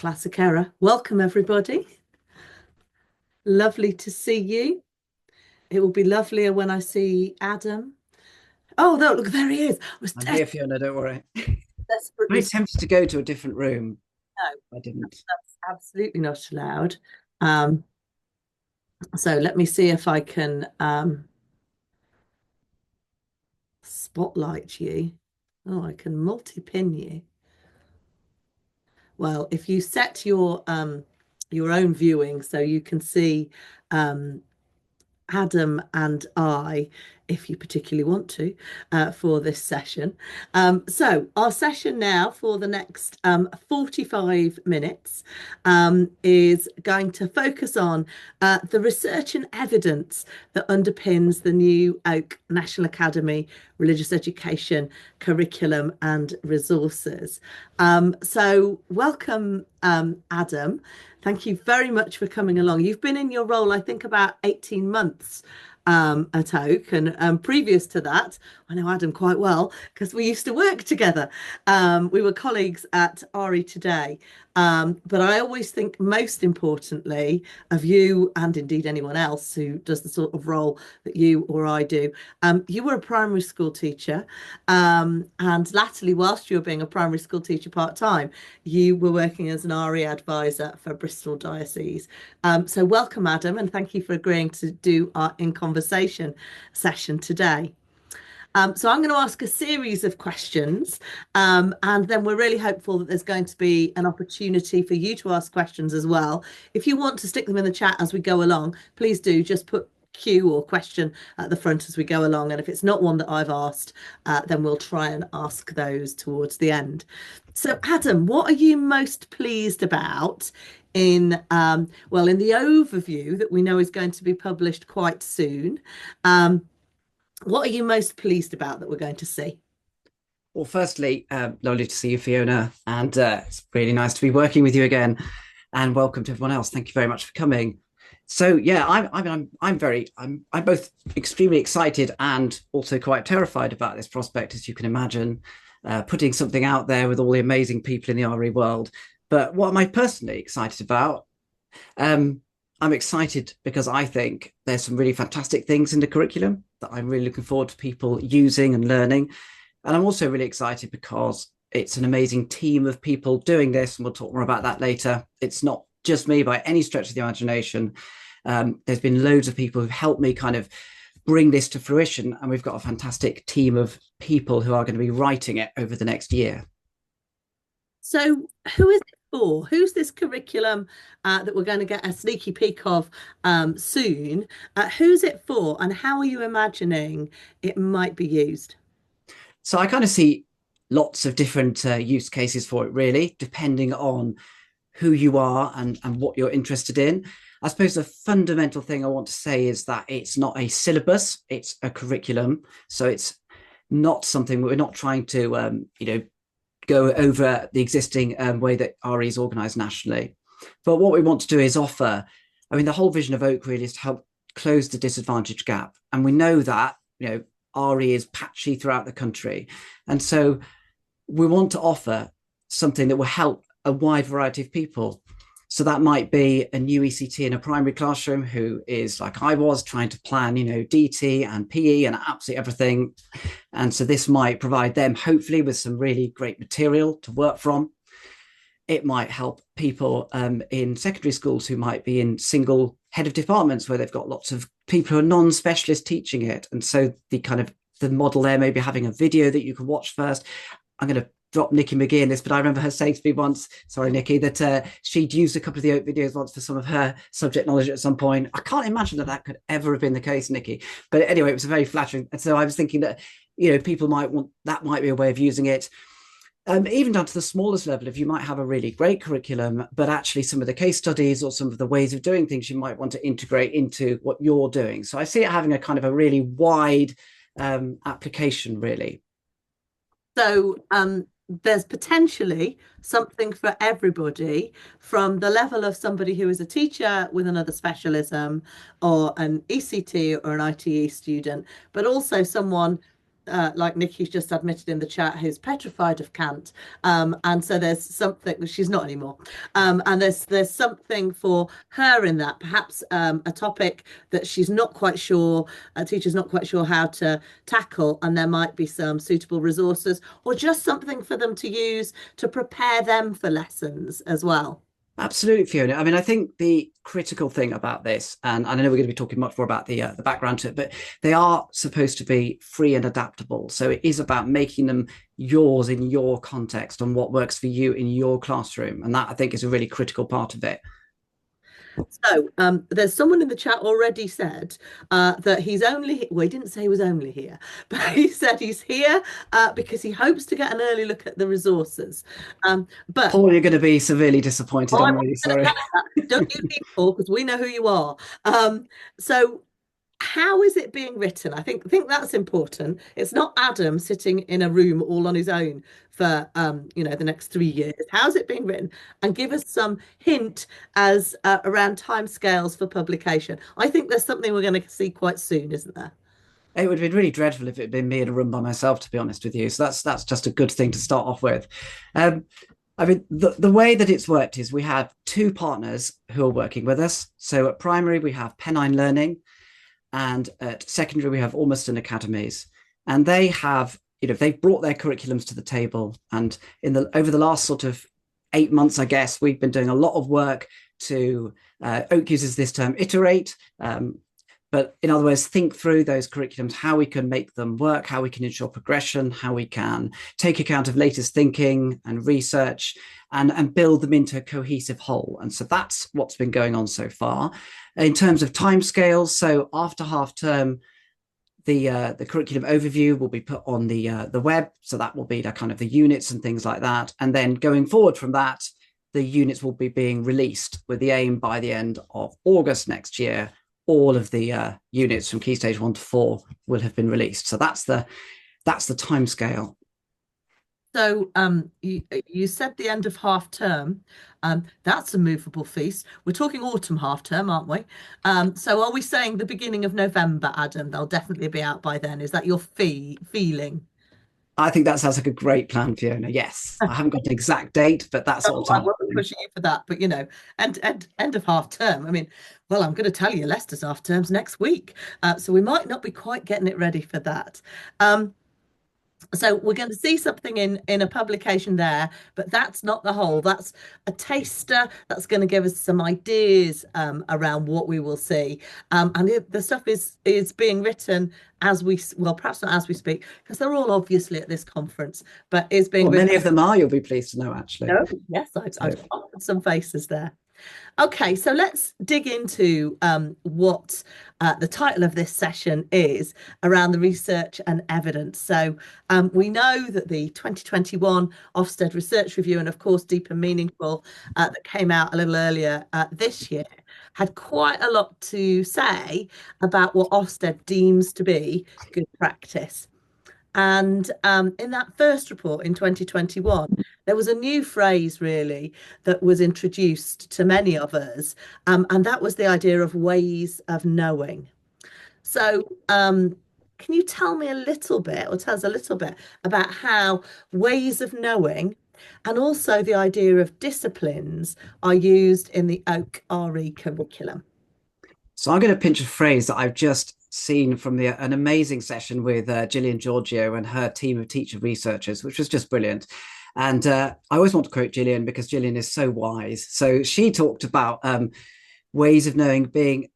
Classic error. Welcome, everybody. Lovely to see you. It will be lovelier when I see Adam. Oh, no, look, there he is. I was I'm here, Fiona, don't worry. desperately. Very tempted to go to a different room. No, I didn't. that's absolutely not allowed. Um, so let me see if I can spotlight you. Oh, I can multi-pin you. Well, if you set your own viewing so you can see um Adam and I, if you particularly want to, for this session. So our session now for the next 45 minutes is going to focus on the research and evidence that underpins the new Oak National Academy Religious Education curriculum and resources. So welcome, Adam. Thank you very much for coming along. You've been in your role, I think, about 18 months at Oak. And previous to that, I know Adam quite well because we used to work together. We were colleagues at RE Today. But I always think most importantly of you, and indeed anyone else who does the sort of role that you or I do, you were a primary school teacher. And latterly, whilst you were being a primary school teacher part-time, you were working as an RE advisor for Bristol Diocese. So welcome, Adam, and thank you for agreeing to do our In Conversation session today. So I'm going to ask a series of questions, and then we're really hopeful that there's going to be an opportunity for you to ask questions as well. If you want to stick them in the chat as we go along, please do just put Q or question at the front as we go along. And if it's not one that I've asked, then we'll try and ask those towards the end. So, Adam, what are you most pleased about in the overview that we know is going to be published quite soon? What are you most pleased about that we're going to see? Well, firstly, lovely to see you, Fiona, and it's really nice to be working with you again. And welcome to everyone else. Thank you very much for coming. So, yeah, I'm both extremely excited and also quite terrified about this prospect, as you can imagine, putting something out there with all the amazing people in the RE world. But what am I personally excited about? I'm excited because I think there's some really fantastic things in the curriculum that I'm really looking forward to people using and learning. And I'm also really excited because it's an amazing team of people doing this, and we'll talk more about that later. It's not just me by any stretch of the imagination. There's been loads of people who've helped me kind of bring this to fruition, and we've got a fantastic team of people who are going to be writing it over the next year. So, who is it for? Who's this curriculum that we're going to get a sneaky peek of soon? Who's it for, and how are you imagining it might be used? So I kind of see lots of different use cases for it, really, depending on who you are and what you're interested in. I suppose the fundamental thing I want to say is that it's not a syllabus, it's a curriculum. So it's not something we're not trying to, go over the existing way that RE is organised nationally. But what we want to do is offer, I mean, the whole vision of Oak really is to help close the disadvantage gap. And we know that, RE is patchy throughout the country. And so we want to offer something that will help a wide variety of people. So that might be a new ECT in a primary classroom who is like I was trying to plan, DT and PE and absolutely everything. And so this might provide them hopefully with some really great material to work from. It might help people in secondary schools who might be in single head of departments where they've got lots of people who are non-specialist teaching it. And so the model there, maybe having a video that you can watch first. I'm going to drop Nikki McGee in this, but I remember her saying to me once, sorry, Nikki, that she'd used a couple of the Oak videos once for some of her subject knowledge at some point. I can't imagine that could ever have been the case, Nikki. But anyway, it was very flattering. And so I was thinking that, people might be a way of using it. Even down to the smallest level, if you might have a really great curriculum, but actually some of the case studies or some of the ways of doing things you might want to integrate into what you're doing. So I see it having a kind of a really wide application, really. So, there's potentially something for everybody from the level of somebody who is a teacher with another specialism or an ECT or an ITE student, but also someone like Nikki's just admitted in the chat, who's petrified of Kant. And so there's something, she's not anymore. And there's something for her in that, perhaps a topic that she's not quite sure, a teacher's not quite sure how to tackle, and there might be some suitable resources or just something for them to use to prepare them for lessons as well. Absolutely, Fiona. I mean, I think the critical thing about this, and I know we're going to be talking much more about the background to it, but they are supposed to be free and adaptable. So it is about making them yours in your context and what works for you in your classroom, and that I think is a really critical part of it. So there's someone in the chat already said that he's only, well, he didn't say he was only here, but he said he's here because he hopes to get an early look at the resources. But Paul, you're going to be severely disappointed. well, I'm really sorry. don't you people, because we know who you are. So how is it being written? I think that's important. It's not Adam sitting in a room all on his own for the next 3 years. How's it being written? And give us some hint as around timescales for publication. I think there's something we're going to see quite soon, isn't there? It would have been really dreadful if it had been me in a room by myself, to be honest with you. So that's just a good thing to start off with. I mean, the way that it's worked is we have two partners who are working with us. So at primary, we have Pennine Learning, and at secondary, we have Ormiston Academies. And they have, they've brought their curriculums to the table. And over the last sort of 8 months, I guess, we've been doing a lot of work to, Oak uses this term, iterate. But in other words, think through those curriculums, how we can make them work, how we can ensure progression, how we can take account of latest thinking and research and build them into a cohesive whole. And so that's what's been going on so far. In terms of timescales, so after half term, the curriculum overview will be put on the web. So that will be the kind of the units and things like that. And then going forward from that, the units will be being released with the aim by the end of August next year, all of the units from Key Stage 1 to 4 will have been released. So that's the time scale. So you said the end of half term. That's a movable feast. We're talking autumn half term, aren't we? So are we saying the beginning of November, Adam? They'll definitely be out by then. Is that your feeling? I think that sounds like a great plan, Fiona. Yes, I haven't got an exact date, but that sort of I time. wasn't pushing you for that, but end of half term. I mean, well, I'm going to tell you, Leicester's half term's next week, so we might not be quite getting it ready for that. So we're going to see something in a publication there, but that's not the whole. That's a taster that's going to give us some ideas around what we will see. And the stuff is being written as well, perhaps not as we speak, because they're all obviously at this conference, but is being well, written. many of them are, you'll be pleased to know, actually. Oh, yes, I've spotted some faces there. Okay, so let's dig into what the title of this session is around the research and evidence. So we know that the 2021 Ofsted Research Review, and of course Deep and Meaningful, that came out a little earlier this year, had quite a lot to say about what Ofsted deems to be good practice. And in that first report in 2021, there was a new phrase really that was introduced to many of us, and that was the idea of ways of knowing. So, can you tell me a little bit, or tell us a little bit about how ways of knowing and also the idea of disciplines are used in the Oak RE curriculum? So I'm going to pinch a phrase that I've just seen from an amazing session with Gillian Giorgio and her team of teacher researchers, which was just brilliant. And I always want to quote Gillian because Gillian is so wise. So she talked about ways of knowing being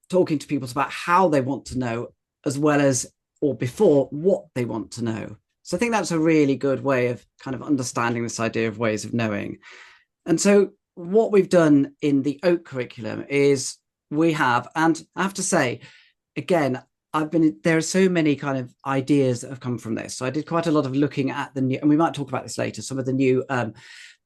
talking to people about how they want to know as well as or before what they want to know. So I think that's a really good way of kind of understanding this idea of ways of knowing. And so what we've done in the Oak curriculum is we have, and I have to say, again, there are so many kind of ideas that have come from this. So I did quite a lot of looking at the new, and we might talk about this later, some of the new,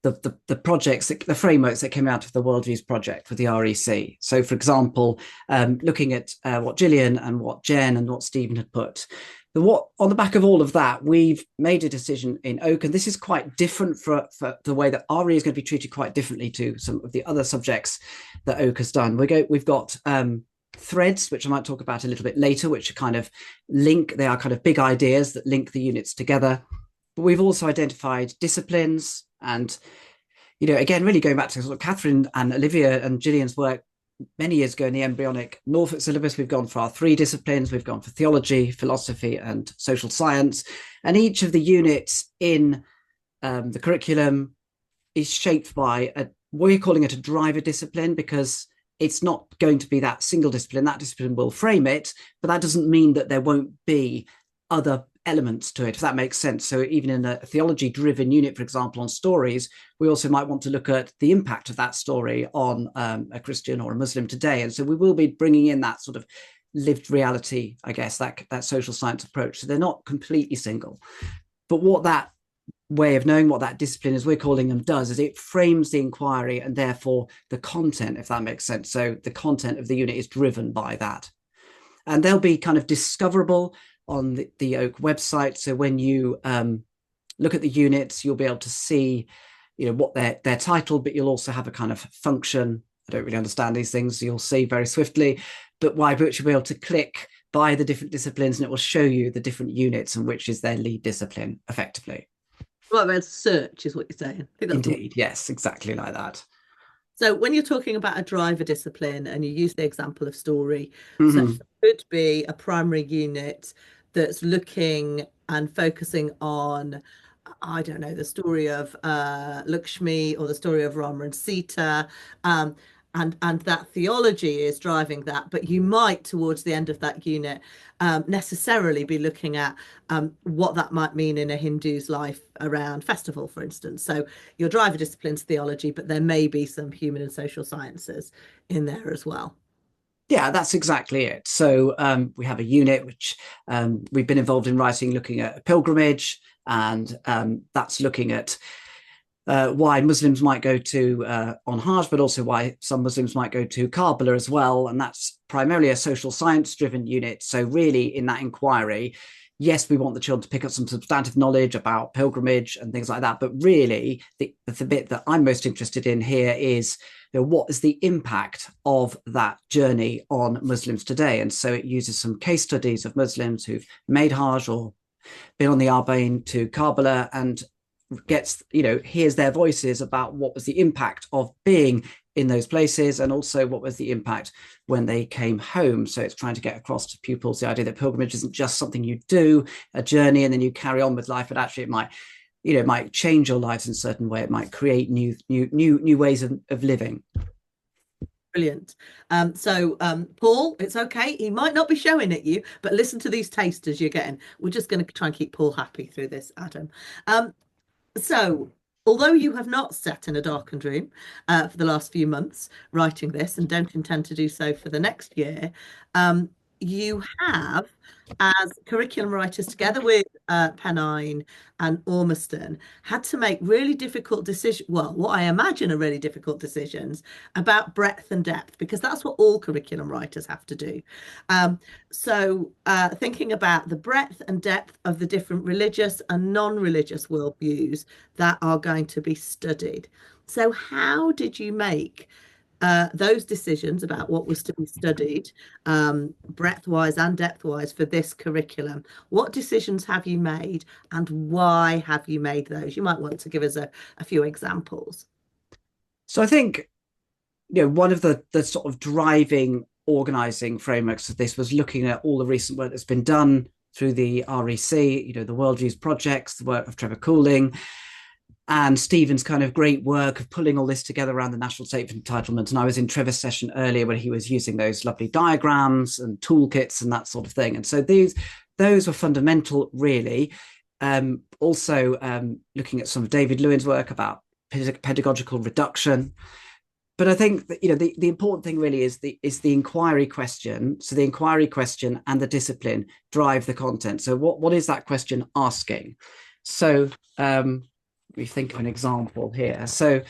the projects, the frameworks that came out of the Worldviews project with the REC. So for example, looking at what Gillian and what Jen and what Stephen had put, on the back of all of that, we've made a decision in Oak, and this is quite different for the way that RE is going to be treated quite differently to some of the other subjects that Oak has done. We've got threads, which I might talk about a little bit later, which are kind of they are kind of big ideas that link the units together. But we've also identified disciplines and, again, really going back to sort of Catherine and Olivia and Gillian's work many years ago in the embryonic Norfolk syllabus, we've gone for our 3 disciplines. We've gone for theology, philosophy, and social science. And each of the units in the curriculum is shaped by we're calling it a driver discipline, because it's not going to be that single discipline. That discipline will frame it, but that doesn't mean that there won't be other elements to it, if that makes sense. So even in a theology driven unit, for example, on stories, we also might want to look at the impact of that story on a Christian or a Muslim today. And so we will be bringing in that sort of lived reality, I guess, that social science approach. So they're not completely single. But what that way of knowing, what that discipline, as we're calling them, does is it frames the inquiry and therefore the content, if that makes sense. So the content of the unit is driven by that. And they'll be kind of discoverable on the Oak website. So when you look at the units, you'll be able to see, what they're titled, but you'll also have a kind of function. I don't really understand these things, so you'll see very swiftly, but which you'll be able to click by the different disciplines, and it will show you the different units and which is their lead discipline effectively. Well, about search is what you're saying. I think that's Indeed, yes, exactly like that. So when you're talking about a driver discipline and you use the example of story, so Mm-hmm. it could be a primary unit that's looking and focusing on, I don't know, the story of Lakshmi or the story of Rama and Sita, um, and that theology is driving that. But you might, towards the end of that unit, necessarily be looking at what that might mean in a Hindu's life around festival, for instance. So your driver discipline's theology, but there may be some human and social sciences in there as well. Yeah, that's exactly it. So we have a unit which we've been involved in writing, looking at a pilgrimage, and that's looking at why Muslims might go to on Hajj, but also why some Muslims might go to Karbala as well. And that's primarily a social science driven unit. So really in that inquiry, yes, we want the children to pick up some substantive knowledge about pilgrimage and things like that. But really the bit that I'm most interested in here is, what is the impact of that journey on Muslims today? And so it uses some case studies of Muslims who've made Hajj or been on the Arbaeen to Karbala, and hears their voices about what was the impact of being in those places, and also what was the impact when they came home. So it's trying to get across to pupils the idea that pilgrimage isn't just something you do, a journey, and then you carry on with life, but actually it might change your lives in a certain way. It might create new ways of living. Brilliant. Paul, it's okay. He might not be showing at you, but listen to these tasters you're getting. We're just going to try and keep Paul happy through this, Adam. So, although you have not sat in a darkened room for the last few months writing this and don't intend to do so for the next year, you have, as curriculum writers together with Pennine and Ormiston, had to make really difficult decisions. Well, what I imagine are really difficult decisions about breadth and depth, because that's what all curriculum writers have to do. Thinking about the breadth and depth of the different religious and non-religious worldviews that are going to be studied. So, how did you make those decisions about what was to be studied, breadth-wise and depth-wise, for this curriculum? What decisions have you made, and why have you made those? You might want to give us a few examples. So I think, one of the sort of driving organizing frameworks of this was looking at all the recent work that's been done through the REC, the Worldviews projects, the work of Trevor Cooling, and Stephen's kind of great work of pulling all this together around the national statement of entitlement. And I was in Trevor's session earlier where he was using those lovely diagrams and toolkits and that sort of thing. And so those were fundamental, really. Also looking at some of David Lewin's work about pedagogical reduction. But I think that, the important thing really is the inquiry question. So the inquiry question and the discipline drive the content. So what is that question asking? So we think of an example here. So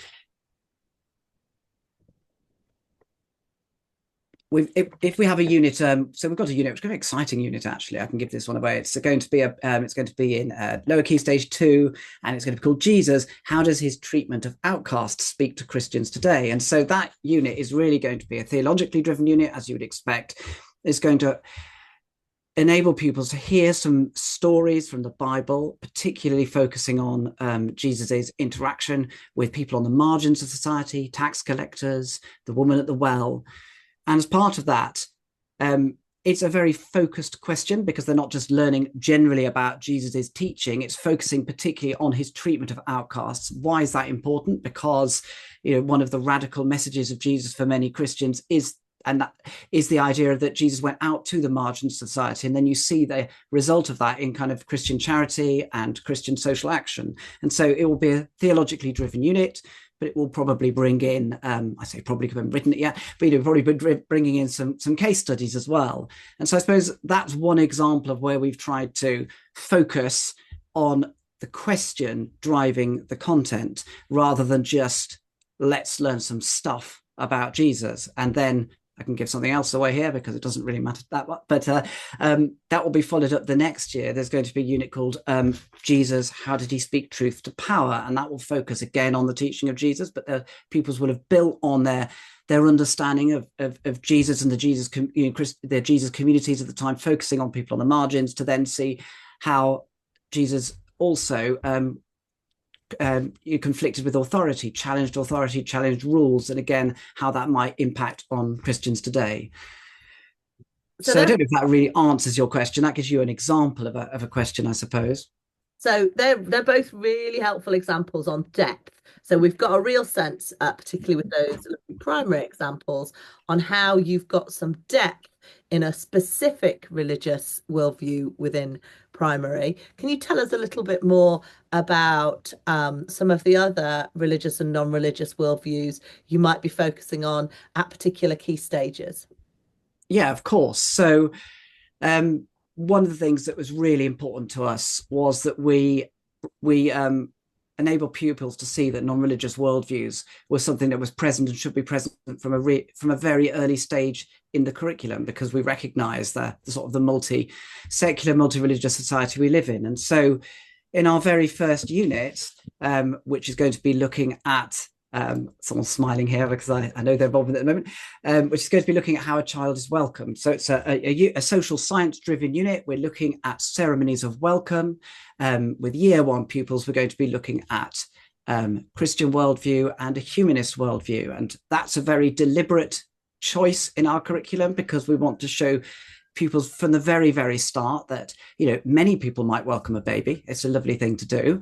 if we have a unit, so we've got a unit, which is a very exciting unit actually. I can give this one away. It's going to be in lower key stage 2, and it's going to be called Jesus. How does his treatment of outcasts speak to Christians today? And so that unit is really going to be a theologically driven unit, as you would expect. It's going to enable pupils to hear some stories from the Bible, particularly focusing on Jesus's interaction with people on the margins of society, tax collectors, the woman at the well. And as part of that, it's a very focused question, because they're not just learning generally about Jesus's teaching. It's focusing particularly on his treatment of outcasts. Why is that important? Because, one of the radical messages of Jesus for many Christians is, and that is the idea that Jesus went out to the margins of society. And then you see the result of that in kind of Christian charity and Christian social action. And so it will be a theologically driven unit, but it will probably bring in, I say probably, because I haven't written it yet, but probably bringing in some case studies as well. And so I suppose that's one example of where we've tried to focus on the question driving the content, rather than just let's learn some stuff about Jesus and then I can give something else away here because it doesn't really matter that much. But that will be followed up the next year. There's going to be a unit called Jesus, How Did He Speak Truth to Power? And that will focus again on the teaching of Jesus, but the pupils will have built on their understanding of Jesus and the Jesus communities at the time, focusing on people on the margins, to then see how Jesus also conflicted with authority, challenged rules, and again, how that might impact on Christians today. So I don't know if that really answers your question. That gives you an example of a question, I suppose. So they're both really helpful examples on depth. So we've got a real sense, particularly with those primary examples, on how you've got some depth in a specific religious worldview within primary. Can you tell us a little bit more about some of the other religious and non-religious worldviews you might be focusing on at particular key stages? Yeah, of course. So one of the things that was really important to us was that we enable pupils to see that non-religious worldviews was something that was present and should be present from a very early stage in the curriculum, because we recognize the sort of the multi-secular, multi-religious society we live in. And so in our very first unit, which is going to be looking at someone's smiling here because I know they're involved with it at the moment, which is going to be looking at how a child is welcomed. So it's a social science driven unit. We're looking at ceremonies of welcome. With year 1 pupils, we're going to be looking at Christian worldview and a humanist worldview. And that's a very deliberate choice in our curriculum, because we want to show pupils from the very, very start that, many people might welcome a baby. It's a lovely thing to do.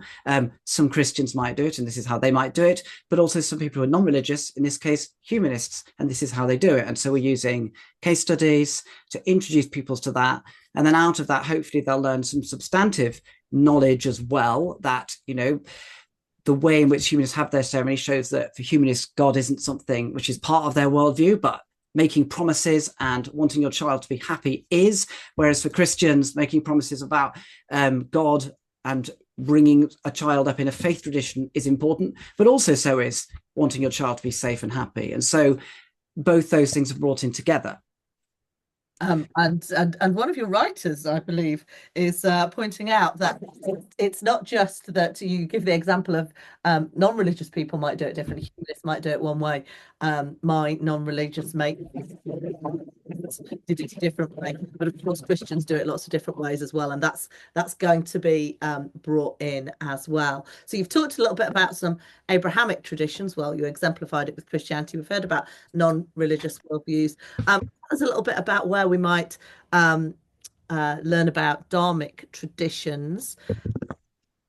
Some Christians might do it, and this is how they might do it, but also some people who are non-religious, in this case, humanists, and this is how they do it. And so we're using case studies to introduce pupils to that. And then out of that, hopefully they'll learn some substantive knowledge as well, that, the way in which humanists have their ceremony shows that for humanists, God isn't something which is part of their worldview, but making promises and wanting your child to be happy is. Whereas for Christians, making promises about God and bringing a child up in a faith tradition is important, but also so is wanting your child to be safe and happy. And so both those things are brought in together. And one of your writers, I believe, is pointing out that it's not just that you give the example of non-religious people might do it differently, humanists might do it one way. My non-religious mate did it a different way, but of course Christians do it lots of different ways as well, and that's going to be brought in as well. So you've talked a little bit about some Abrahamic traditions. Well, you exemplified it with Christianity. We've heard about non-religious worldviews. Tell us a little bit about where we might learn about Dharmic traditions.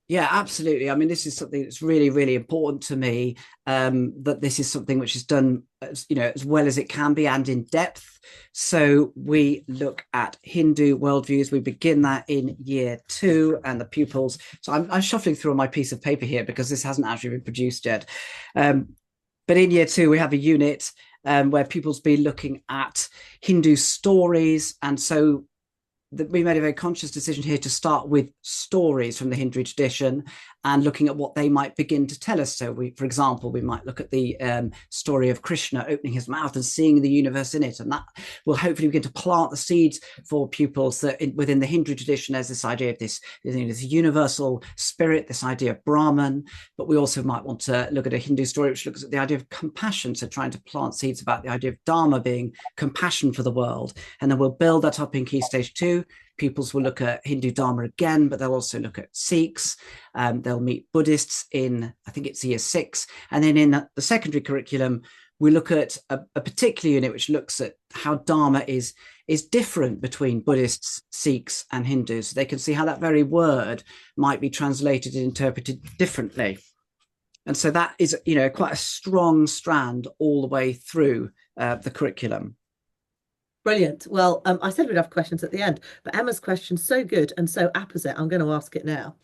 Yeah, absolutely. I mean, this is something that's really, really important to me, that this is something which is done, as well as it can be and in depth. So we look at Hindu worldviews. We begin that in year 2, and the pupils. So I'm shuffling through on my piece of paper here because this hasn't actually been produced yet. But in year 2, we have a unit where pupils be looking at Hindu stories. And so we made a very conscious decision here to start with stories from the Hindu tradition and looking at what they might begin to tell us. So for example, we might look at the story of Krishna opening his mouth and seeing the universe in it. And that will hopefully begin to plant the seeds for pupils that within the Hindu tradition, there's this idea of this universal spirit, this idea of Brahman. But we also might want to look at a Hindu story which looks at the idea of compassion. So trying to plant seeds about the idea of Dharma being compassion for the world. And then we'll build that up in Key Stage 2. Pupils will look at Hindu Dharma again, but they'll also look at Sikhs. They'll meet Buddhists in, I think it's year 6. And then in the secondary curriculum, we look at a particular unit which looks at how Dharma is different between Buddhists, Sikhs, and Hindus. They can see how that very word might be translated and interpreted differently. And so that is, quite a strong strand all the way through the curriculum. Brilliant. Well, I said we'd have questions at the end, but Emma's question's so good and so apposite. I'm going to ask it now.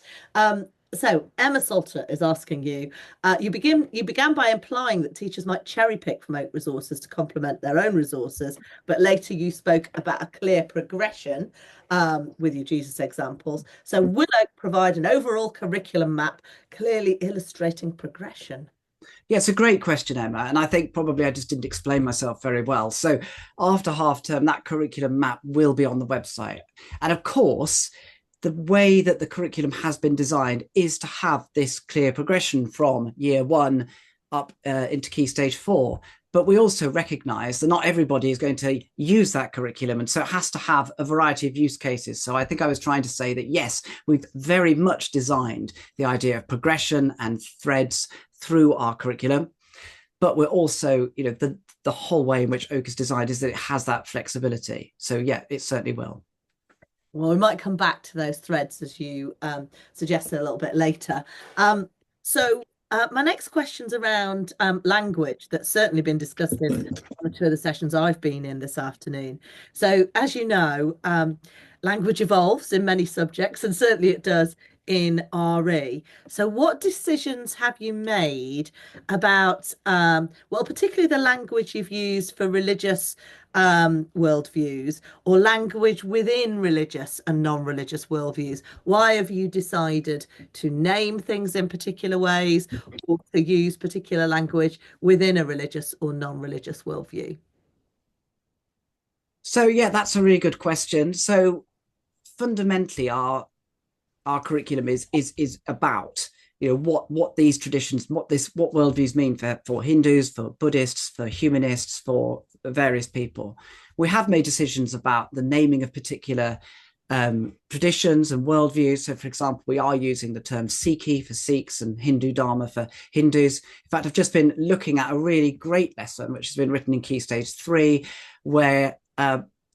So Emma Salter is asking you, you began by implying that teachers might cherry pick from open resources to complement their own resources, but later you spoke about a clear progression with your Jesus examples. So will I provide an overall curriculum map clearly illustrating progression? Yeah, it's a great question, Emma. And I think probably I just didn't explain myself very well. So after half term, that curriculum map will be on the website. And of course, the way that the curriculum has been designed is to have this clear progression from year 1 up into Key Stage 4. But we also recognize that not everybody is going to use that curriculum. And so it has to have a variety of use cases. So I think I was trying to say that, yes, we've very much designed the idea of progression and threads through our curriculum. But we're also, the whole way in which Oak is designed is that it has that flexibility. So yeah, it certainly will. Well, we might come back to those threads as you suggested a little bit later. My next question's around language that's certainly been discussed in one or two of the sessions I've been in this afternoon. So, as you know, language evolves in many subjects, and certainly it does in RE. So, what decisions have you made about, particularly the language you've used for religious worldviews or language within religious and non-religious worldviews? Why have you decided to name things in particular ways or to use particular language within a religious or non-religious worldview? So yeah, that's a really good question. So fundamentally, our curriculum is about what these traditions, what worldviews mean for Hindus, for Buddhists, for humanists, for various people. We have made decisions about the naming of particular traditions and worldviews. So, for example, we are using the term Sikhi for Sikhs and Hindu Dharma for Hindus. In fact, I've just been looking at a really great lesson which has been written in Key Stage 3, where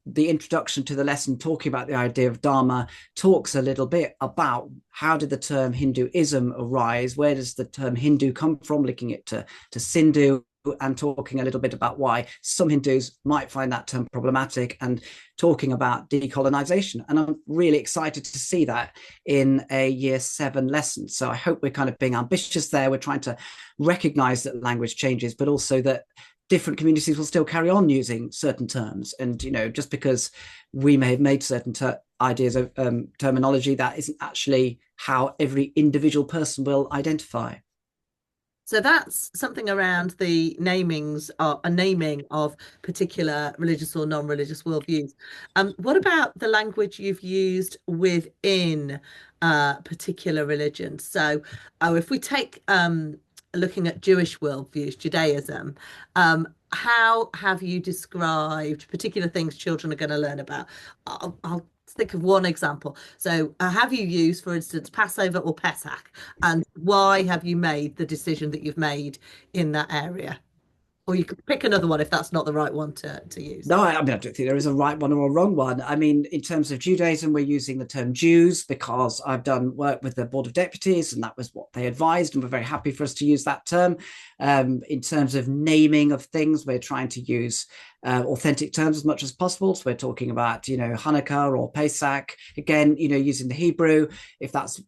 the introduction to the lesson talking about the idea of Dharma talks a little bit about how did the term Hinduism arise, where does the term Hindu come from, linking it to Sindhu, and talking a little bit about why some Hindus might find that term problematic, and talking about decolonization. And I'm really excited to see that in a year 7 lesson. So I hope we're kind of being ambitious there. We're trying to recognize that language changes, but also that different communities will still carry on using certain terms. And, just because we may have made certain ideas of terminology, that isn't actually how every individual person will identify. So that's something around the naming of particular religious or non-religious worldviews. What about the language you've used within particular religions? So, if we take looking at Jewish worldviews, Judaism, how have you described particular things children are going to learn about? I'll think of one example. So, have you used, for instance, Passover or Pesach, and why have you made the decision that you've made in that area? Or you could pick another one if that's not the right one to use. No, I don't think there is a right one or a wrong one. I mean, in terms of Judaism, we're using the term Jews because I've done work with the Board of Deputies and that was what they advised, and we're very happy for us to use that term. In terms of naming of things, we're trying to use authentic terms as much as possible. So we're talking about, Hanukkah or Pesach, again, using the Hebrew, if that's,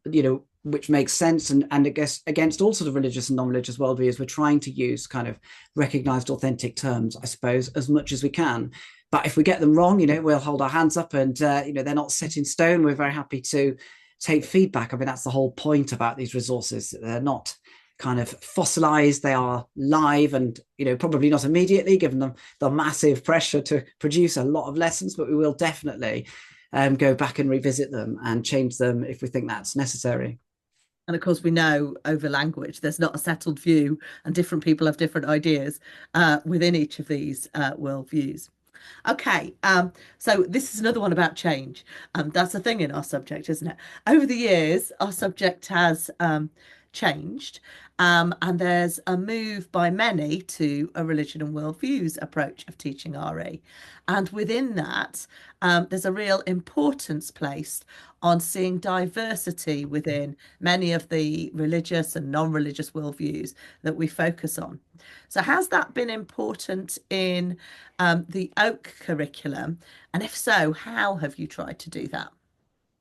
which makes sense, and I guess against all sort of religious and non-religious worldviews, we're trying to use kind of recognized authentic terms, I suppose, as much as we can. But if we get them wrong, we'll hold our hands up, and they're not set in stone. We're very happy to take feedback. I mean, that's the whole point about these resources. They're not kind of fossilized, they are live, and probably not immediately, given them the massive pressure to produce a lot of lessons, but we will definitely go back and revisit them and change them if we think that's necessary. And of course, we know over language, there's not a settled view, and different people have different ideas within each of these worldviews. Okay, so this is another one about change. That's a thing in our subject, isn't it? Over the years, our subject has changed, and there's a move by many to a religion and worldviews approach of teaching RE. And within that, there's a real importance placed on seeing diversity within many of the religious and non-religious worldviews that we focus on. So, has that been important in the Oak curriculum? And if so, how have you tried to do that?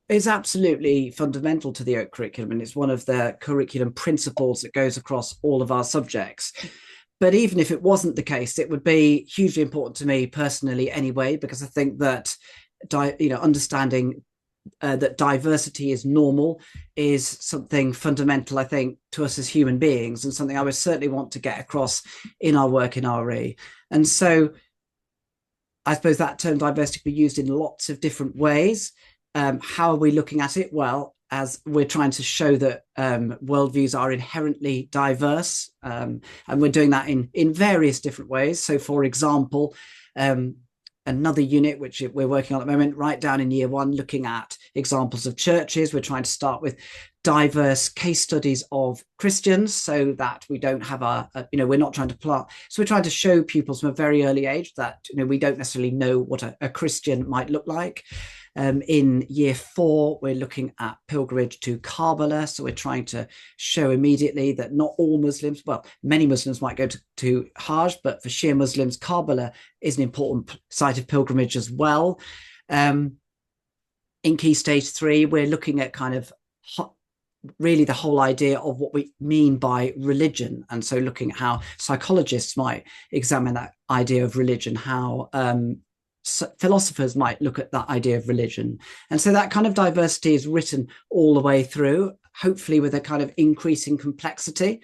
It's absolutely fundamental to the Oak curriculum, and it's one of the curriculum principles that goes across all of our subjects. But even if it wasn't the case, it would be hugely important to me personally anyway, because I think that understanding that diversity is normal is something fundamental, I think, to us as human beings, and something I would certainly want to get across in our work in RE. And so I suppose that term diversity can be used in lots of different ways. How are we looking at it? Well, as we're trying to show that worldviews are inherently diverse, and we're doing that in various different ways. So, for example, another unit which we're working on at the moment, right down in year one, looking at examples of churches. We're trying to start with diverse case studies of Christians, so that we don't have we're not trying to plot. So we're trying to show pupils from a very early age that we don't necessarily know what a Christian might look like. In year 4, we're looking at pilgrimage to Karbala. So we're trying to show immediately that not all Muslims, well, many Muslims might go to Hajj, but for Shia Muslims, Karbala is an important site of pilgrimage as well. In Key Stage 3, we're looking at kind of really the whole idea of what we mean by religion. And so looking at how psychologists might examine that idea of religion, how philosophers might look at that idea of religion. And so that kind of diversity is written all the way through, hopefully with a kind of increasing complexity.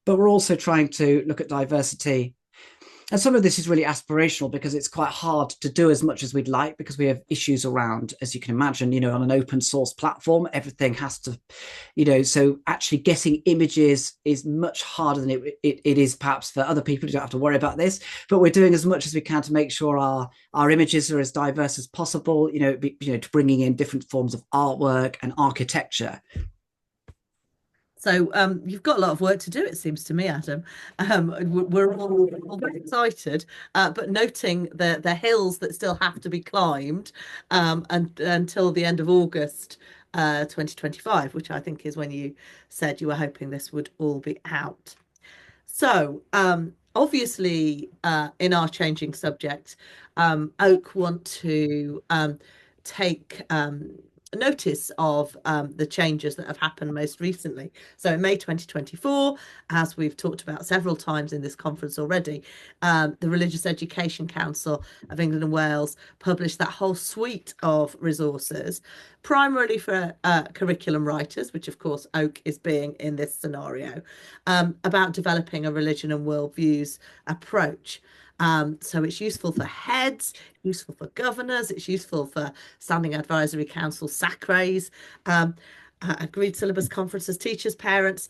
But we're also trying to look at diversity. And some of this is really aspirational because it's quite hard to do as much as we'd like, because we have issues around, as you can imagine, on an open source platform, everything has to, so actually getting images is much harder than it is perhaps for other people who don't have to worry about this. But we're doing as much as we can to make sure our images are as diverse as possible, to bringing in different forms of artwork and architecture. So you've got a lot of work to do, it seems to me, Adam. We're all very excited, but noting the hills that still have to be climbed until the end of August 2025, which I think is when you said you were hoping this would all be out. So obviously, in our changing subject, Oak want to take notice of the changes that have happened most recently. So in May 2024, as we've talked about several times in this conference already, the Religious Education Council of England and Wales published that whole suite of resources, primarily for curriculum writers, which of course Oak is being in this scenario, about developing a religion and worldviews approach. So it's useful for heads, useful for governors, it's useful for standing advisory council SACREs, agreed syllabus conferences, teachers, parents,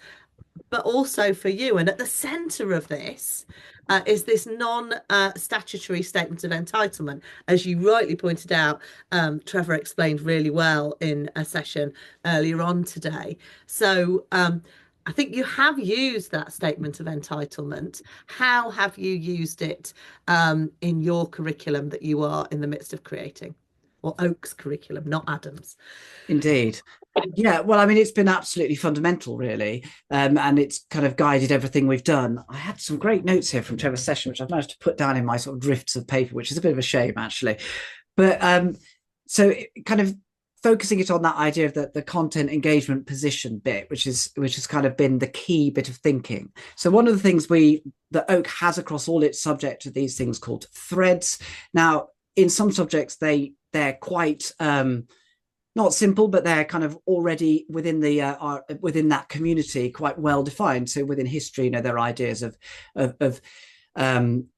but also for you. And at the centre of this is this non-statutory statement of entitlement. As you rightly pointed out, Trevor explained really well in a session earlier on today. So I think you have used that statement of entitlement. How have you used it in your curriculum that you are in the midst of creating? Or Oak's curriculum, not Adam's. Indeed. Yeah, well, I mean, it's been absolutely fundamental, really, and it's kind of guided everything we've done. I had some great notes here from Trevor's session, which I've managed to put down in my sort of drifts of paper, which is a bit of a shame, actually. But so kind of focusing it on that idea of the content engagement position bit, which has kind of been the key bit of thinking. So one of the things that Oak has across all its subject are these things called threads. Now, in some subjects, they're quite not simple, but they're kind of already within the within that community quite well defined. So within history, there are ideas of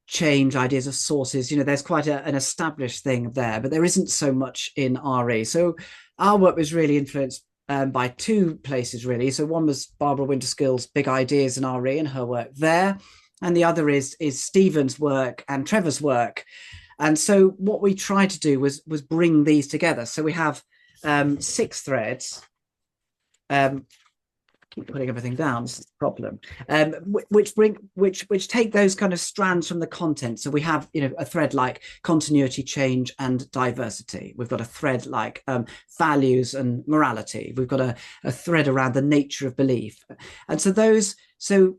change, ideas of sources. There's quite an established thing there, but there isn't so much in RE. So our work was really influenced by two places, really. So one was Barbara Winterskill's Big Ideas in RE and her work there, and the other is Stephen's work and Trevor's work. And so what we tried to do was bring these together. So we have 6 threads. Keep putting everything down. This is the problem. Which take those kind of strands from the content. So we have a thread like continuity, change, and diversity. We've got a thread like values and morality. We've got a thread around the nature of belief, and so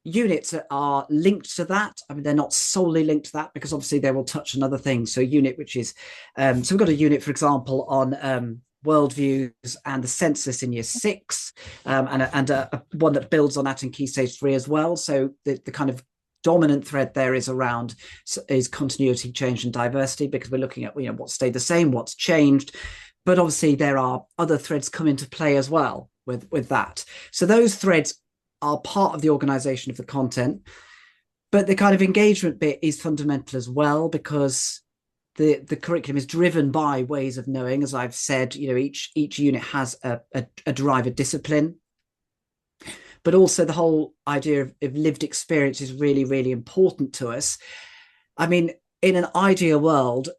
units are linked to that. I mean, they're not solely linked to that because obviously they will touch on other things. So unit, which is so we've got a unit, for example, on worldviews and the census in year 6, and a one that builds on that in key stage 3 as well. So the kind of dominant thread there is around is continuity, change, and diversity, because we're looking at what stayed the same, what's changed. But obviously there are other threads come into play as well with that. So those threads are part of the organization of the content, but the kind of engagement bit is fundamental as well, because the curriculum is driven by ways of knowing. As I've said, each unit has a driver discipline, but also the whole idea of lived experience is really, really important to us. I mean, in an ideal world,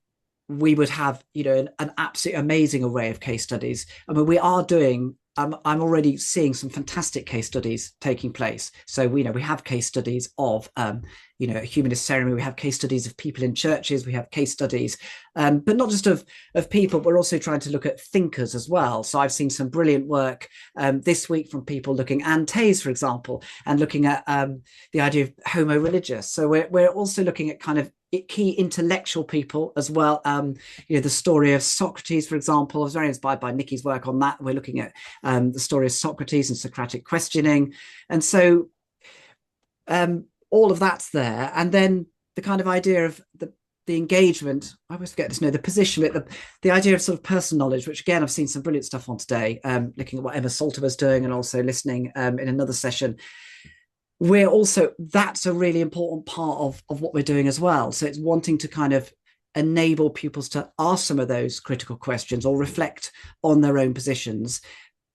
we would have an absolutely amazing array of case studies. I mean, we are doing I'm already seeing some fantastic case studies taking place. So we have case studies of a humanist ceremony. We have case studies of people in churches. We have case studies, but not just of people. We're also trying to look at thinkers as well. So I've seen some brilliant work this week from people looking at Tays, for example, and looking at the idea of homo religious. So we're also looking at kind of key intellectual people as well. The story of Socrates, for example. I was very inspired by Nikki's work on that. We're looking at the story of Socrates and Socratic questioning. And so all of that's there. And then the kind of idea of the engagement, I always forget this, the position, the idea of sort of personal knowledge, which again, I've seen some brilliant stuff on today, looking at what Emma Salter was doing and also listening in another session. That's a really important part of what we're doing as well. So it's wanting to kind of enable pupils to ask some of those critical questions or reflect on their own positions.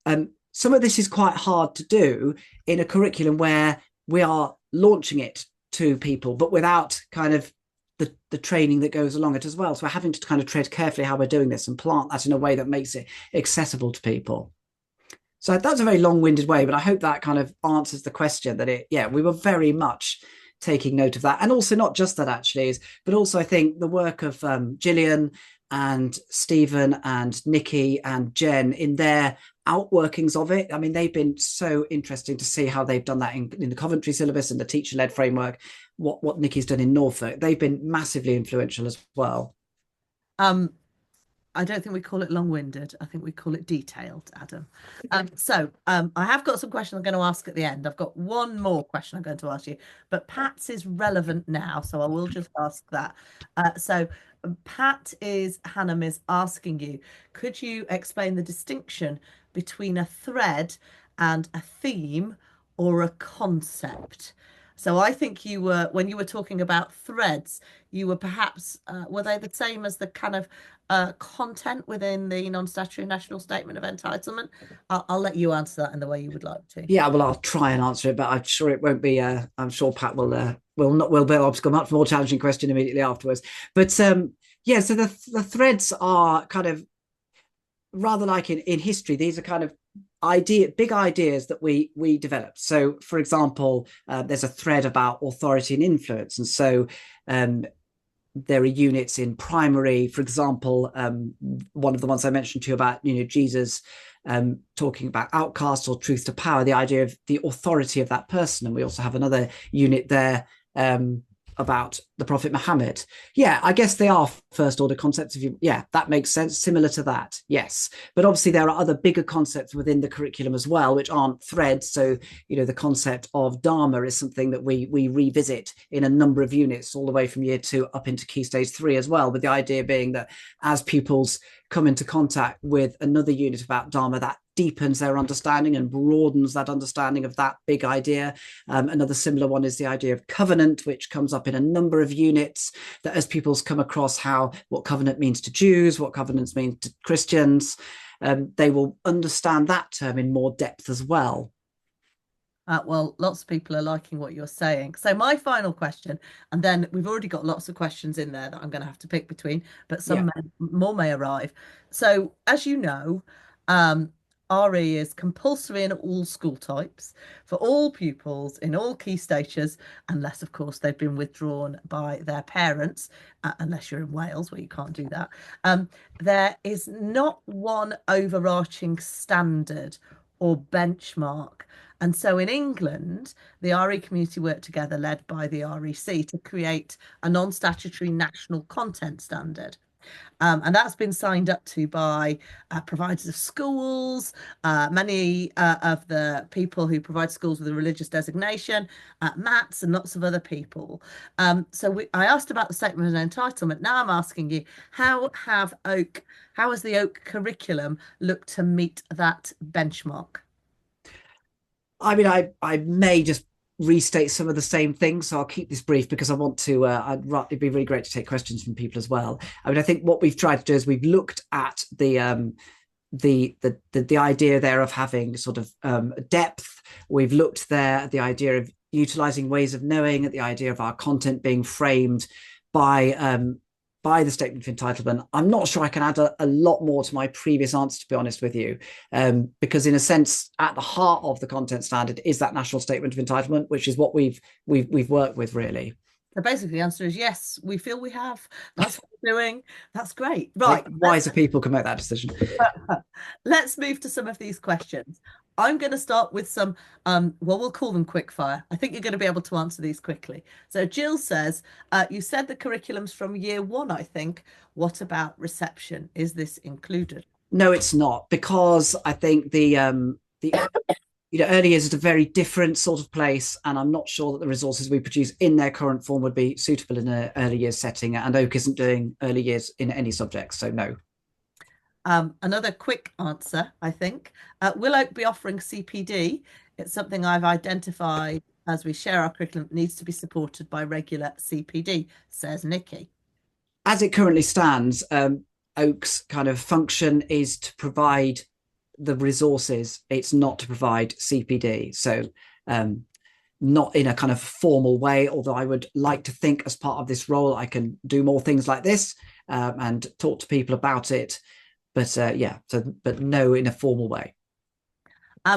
Some of this is quite hard to do in a curriculum where we are launching it to people, but without kind of the training that goes along it as well. So we're having to kind of tread carefully how we're doing this and plant that in a way that makes it accessible to people. So that's a very long-winded way, but I hope that kind of answers the question that we were very much taking note of that. And also not just that actually, but also I think the work of Gillian and Stephen and Nikki and Jen in their outworkings of it. I mean, they've been so interesting to see how they've done that in the Coventry syllabus and the teacher-led framework, what Nikki's done in Norfolk. They've been massively influential as well. I don't think we call it long-winded. I think we call it detailed, Adam. So I have got some questions I'm going to ask at the end. I've got one more question I'm going to ask you, but Pat's is relevant now, so I will just ask that. So Hannam is asking you, could you explain the distinction between a thread and a theme or a concept? So I think when you were talking about threads, you were perhaps, were they the same as the kind of content within the non-statutory national statement of entitlement? I'll let you answer that in the way you would like to. Yeah, well, I'll try and answer it, but I'm sure it won't be. I'm sure Pat will be able to come up with a more challenging question immediately afterwards. But so the threads are kind of rather like in history. These are kind of big ideas that we developed. So, for example, there's a thread about authority and influence, and so there are units in primary, for example, one of the ones I mentioned to you about, Jesus talking about outcast or truth to power, the idea of the authority of that person. And we also have another unit there about the Prophet Muhammad. Yeah, I guess they are first order concepts. Yeah, that makes sense. Similar to that, yes. But obviously, there are other bigger concepts within the curriculum as well, which aren't threads. So, the concept of Dharma is something that we revisit in a number of units, all the way from year 2 up into Key Stage 3 as well. But the idea being that as pupils come into contact with another unit about Dharma, that deepens their understanding and broadens that understanding of that big idea. Another similar one is the idea of covenant, which comes up in a number of units, that as pupils come across what covenant means to Jews, what covenants mean to Christians, they will understand that term in more depth as well. Well, lots of people are liking what you're saying. So my final question, and then we've already got lots of questions in there that I'm going to have to pick between, but Yeah. more may arrive. So as you know, RE is compulsory in all school types for all pupils in all key stages, unless, of course, they've been withdrawn by their parents, unless you're in Wales where you can't do that. There is not one overarching standard or benchmark. And so in England, the RE community worked together, led by the REC, to create a non-statutory national content standard. And that's been signed up to by providers of schools, many of the people who provide schools with a religious designation, MATs, and lots of other people. I asked about the statement of entitlement. Now I'm asking you, how has the Oak curriculum looked to meet that benchmark? I mean, I may just restate some of the same things, so I'll keep this brief because I want to. It'd be really great to take questions from people as well. I mean, I think what we've tried to do is we've looked at the idea there of having sort of depth. We've looked there at the idea of utilizing ways of knowing, at the idea of our content being framed by the statement of entitlement. I'm not sure I can add a lot more to my previous answer, to be honest with you, because in a sense, at the heart of the content standard is that national statement of entitlement, which is what we've worked with really. So basically, the answer is yes, we feel we have. That's what we're doing. That's great. Right. Wiser people can make that decision. Let's move to some of these questions. I'm going to start with some, we'll call them quick fire. I think you're going to be able to answer these quickly. So Jill says, you said the curriculum's from year 1, I think. What about reception? Is this included? No, it's not, because I think the early years is a very different sort of place, and I'm not sure that the resources we produce in their current form would be suitable in an early years setting, and Oak isn't doing early years in any subjects, so no. Another quick answer, I think. Will Oak be offering CPD? It's something I've identified as we share our curriculum needs to be supported by regular CPD, says Nikki. As it currently stands, Oak's kind of function is to provide the resources. It's not to provide CPD. So not in a kind of formal way, although I would like to think as part of this role, I can do more things like this and talk to people about it. But but no, in a formal way.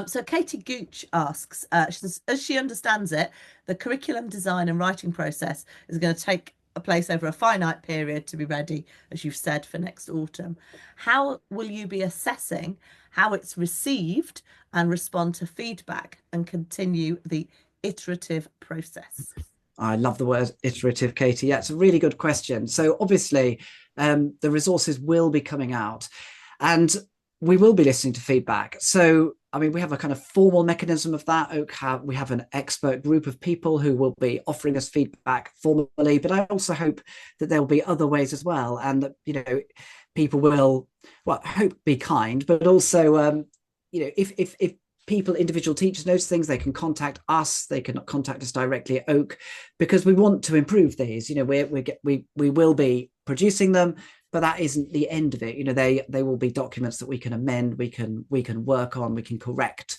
So Katie Gooch asks, she says, as she understands it, the curriculum design and writing process is going to take place over a finite period to be ready, as you've said, for next autumn. How will you be assessing how it's received and respond to feedback and continue the iterative process? I love the word iterative, Katie. Yeah, it's a really good question. So obviously, the resources will be coming out and we will be listening to feedback. So, I mean, we have a kind of formal mechanism of that. We have an expert group of people who will be offering us feedback formally, but I also hope that there will be other ways as well. And that, people will, well, hope be kind, but also, if people, individual teachers notice things, they can contact us. They can contact us directly at Oak, because we want to improve these. We will be producing them, but that isn't the end of it. They will be documents that we can amend, we can work on, we can correct,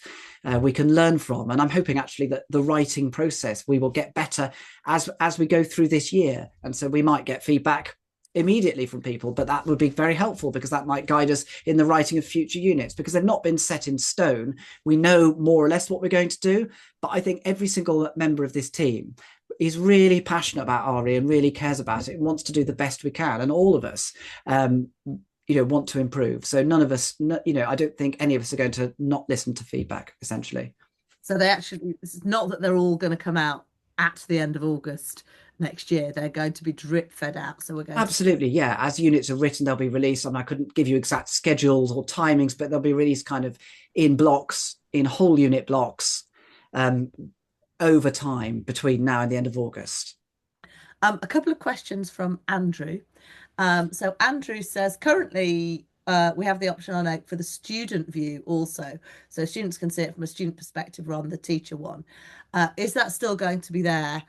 we can learn from. And I'm hoping actually that the writing process, we will get better as we go through this year. And so we might get feedback immediately from people, but that would be very helpful because that might guide us in the writing of future units, because they've not been set in stone. We know more or less what we're going to do, but I think every single member of this team is really passionate about RE and really cares about it and wants to do the best we can, and all of us want to improve. So none of us, I don't think any of us are going to not listen to feedback, essentially. So it's not that they're all going to come out at the end of August next year. They're going to be drip fed out. So we're going to. Absolutely, yeah. As units are written, they'll be released. I couldn't give you exact schedules or timings, but they'll be released kind of in blocks, in whole unit blocks, um, over time between now and the end of August. A couple of questions from Andrew. So Andrew says currently we have the option on Oak for the student view also. So students can see it from a student perspective rather than the teacher one. Is that still going to be there?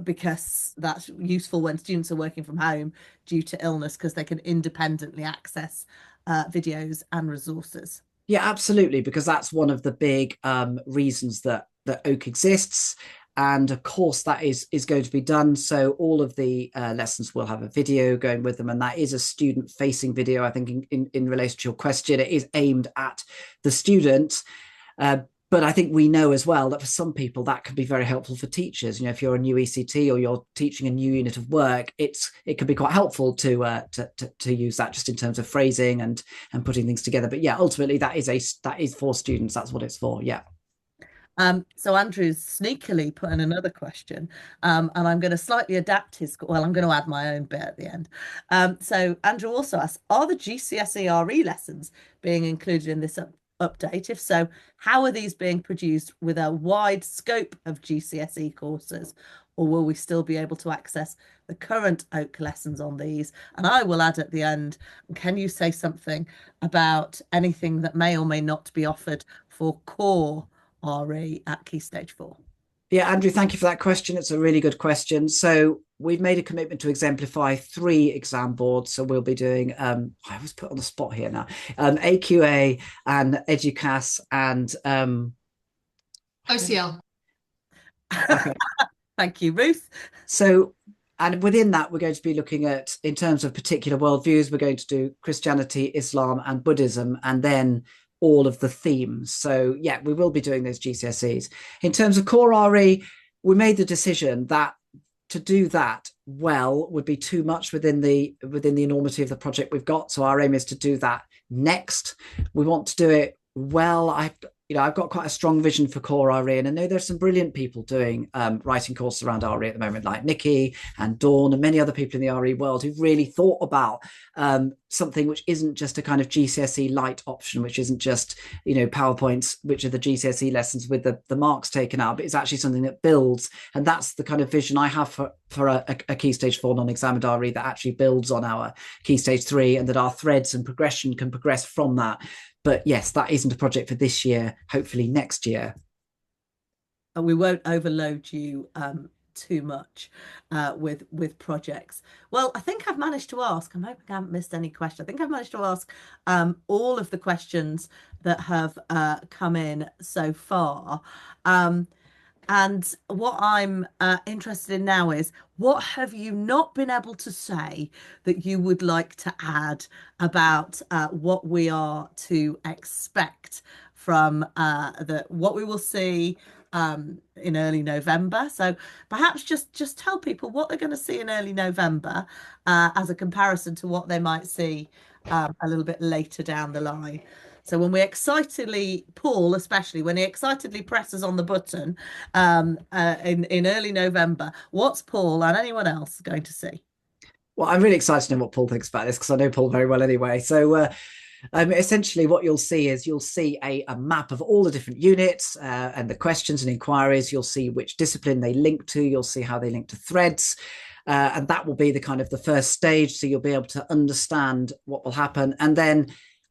Because that's useful when students are working from home due to illness because they can independently access videos and resources. Yeah, absolutely, because that's one of the big reasons that Oak exists. And of course, that is going to be done. So all of the lessons will have a video going with them, and that is a student-facing video. I think in relation to your question, it is aimed at the student. But I think we know as well that for some people that can be very helpful for teachers. If you're a new ECT or you're teaching a new unit of work, it can be quite helpful to use that just in terms of phrasing and putting things together. But yeah, ultimately that is for students. That's what it's for. Yeah. So Andrew's sneakily put in another question, and I'm going to slightly adapt his. Well, I'm going to add my own bit at the end. So Andrew also asks, are the GCSE RE lessons being included in this update? If so, how are these being produced with a wide scope of GCSE courses, or will we still be able to access the current Oak lessons on these? And I will add at the end, can you say something about anything that may or may not be offered for core RE at Key Stage 4? Yeah, Andrew, thank you for that question. It's a really good question. So we've made a commitment to exemplify 3 exam boards. So we'll be doing, I was put on the spot here now, AQA and EDUCAS and OCL. Okay. Thank you, Ruth. So, and within that, we're going to be looking at, in terms of particular worldviews, we're going to do Christianity, Islam, and Buddhism, and then all of the themes. So, yeah, we will be doing those GCSEs. In terms of core RE, we made the decision that to do that well would be too much within the enormity of the project we've got. So our aim is to do that next. We want to do it well. I've got quite a strong vision for core RE, and I know there's some brilliant people doing writing courses around RE at the moment, like Nikki and Dawn and many other people in the RE world who've really thought about something which isn't just a kind of GCSE light option, which isn't just PowerPoints, which are the GCSE lessons with the marks taken out, but it's actually something that builds. And that's the kind of vision I have for a Key Stage 4 non-examined RE that actually builds on our Key Stage 3, and that our threads and progression can progress from that. But yes, that isn't a project for this year, hopefully next year. And we won't overload you too much with projects. Well, I think I've managed to ask, I'm hoping I haven't missed any questions. I think I've managed to ask all of the questions that have come in so far. And what I'm interested in now is, what have you not been able to say that you would like to add about what we are to expect from what we will see in early November? So perhaps just tell people what they're going to see in early November as a comparison to what they might see a little bit later down the line. So when we excitedly, Paul especially, when he excitedly presses on the button in early November, what's Paul and anyone else going to see? Well, I'm really excited to know what Paul thinks about this, because I know Paul very well anyway. So essentially what you'll see is a map of all the different units and the questions and inquiries. You'll see which discipline they link to. You'll see how they link to threads. And that will be the kind of the first stage. So you'll be able to understand what will happen. And then,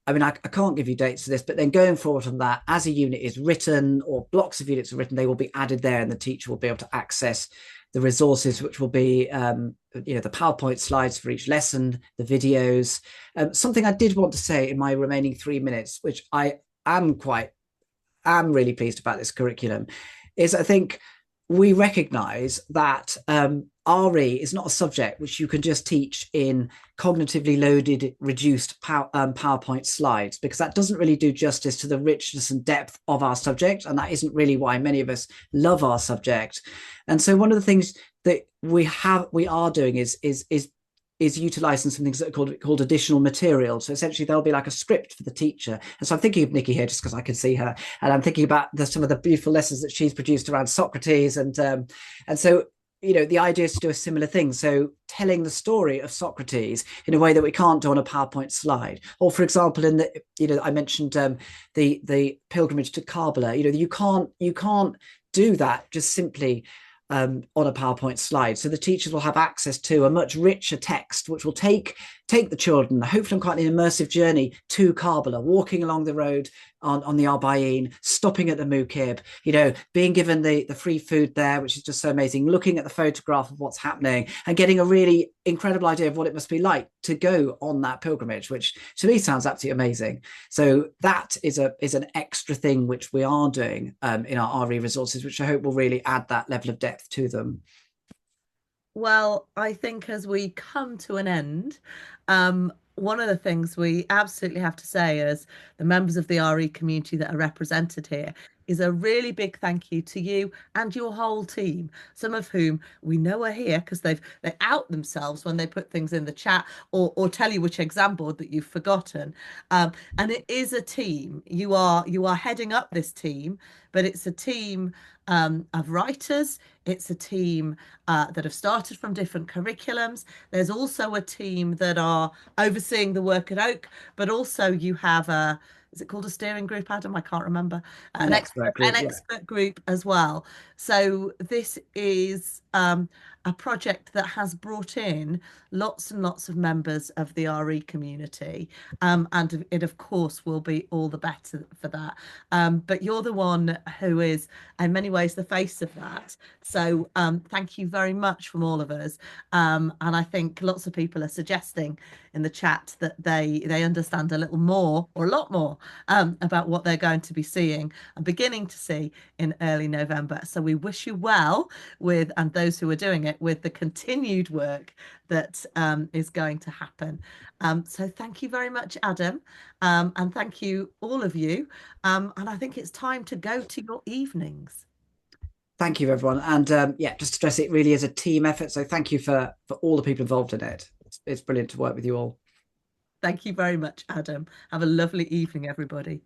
I can't give you dates for this, but then going forward from that, as a unit is written or blocks of units are written, they will be added there, and the teacher will be able to access the resources, which will be, the PowerPoint slides for each lesson, the videos. Something I did want to say in my remaining 3 minutes, which I am really pleased about this curriculum, is I think we recognise that RE is not a subject which you can just teach in cognitively loaded, reduced PowerPoint slides, because that doesn't really do justice to the richness and depth of our subject, and that isn't really why many of us love our subject. And so one of the things that we are doing is is utilising some things that are called additional material. So essentially, there'll be like a script for the teacher. And so I'm thinking of Nikki here just because I can see her, and I'm thinking about some of the beautiful lessons that she's produced around Socrates, and so the idea is to do a similar thing. So telling the story of Socrates in a way that we can't do on a PowerPoint slide. Or for example, in the, I mentioned the pilgrimage to Karbala. You can't do that just simply on a PowerPoint slide. So the teachers will have access to a much richer text, which will take the children, hopefully on quite an immersive journey to Karbala, walking along the road on the Arbaeen, stopping at the Mukib, being given the free food there, which is just so amazing, looking at the photograph of what's happening and getting a really incredible idea of what it must be like to go on that pilgrimage, which to me sounds absolutely amazing. So that is an extra thing which we are doing in our RE resources, which I hope will really add that level of depth to them. Well, I think as we come to an end, one of the things we absolutely have to say as the members of the RE community that are represented here is a really big thank you to you and your whole team, some of whom we know are here because they out themselves when they put things in the chat or tell you which exam board that you've forgotten. And it is a team. You are heading up this team, but it's a team of writers. It's a team that have started from different curriculums. There's also a team that are overseeing the work at Oak, but also you have is it called a steering group, Adam? I can't remember. An expert An group, yeah. expert group as well. So this is a project that has brought in lots and lots of members of the RE community. And it, of course, will be all the better for that. But you're the one who is, in many ways, the face of that. So thank you very much from all of us. And I think lots of people are suggesting in the chat that they understand a little more or a lot more about what they're going to be seeing and beginning to see in early November. So we wish you well with, and those who are doing it, with the continued work that is going to happen. So thank you very much, Adam. And thank you, all of you. And I think it's time to go to your evenings. Thank you, everyone. And yeah, just to stress, it really is a team effort. So thank you for all the people involved in it. It's brilliant to work with you all. Thank you very much, Adam. Have a lovely evening, everybody.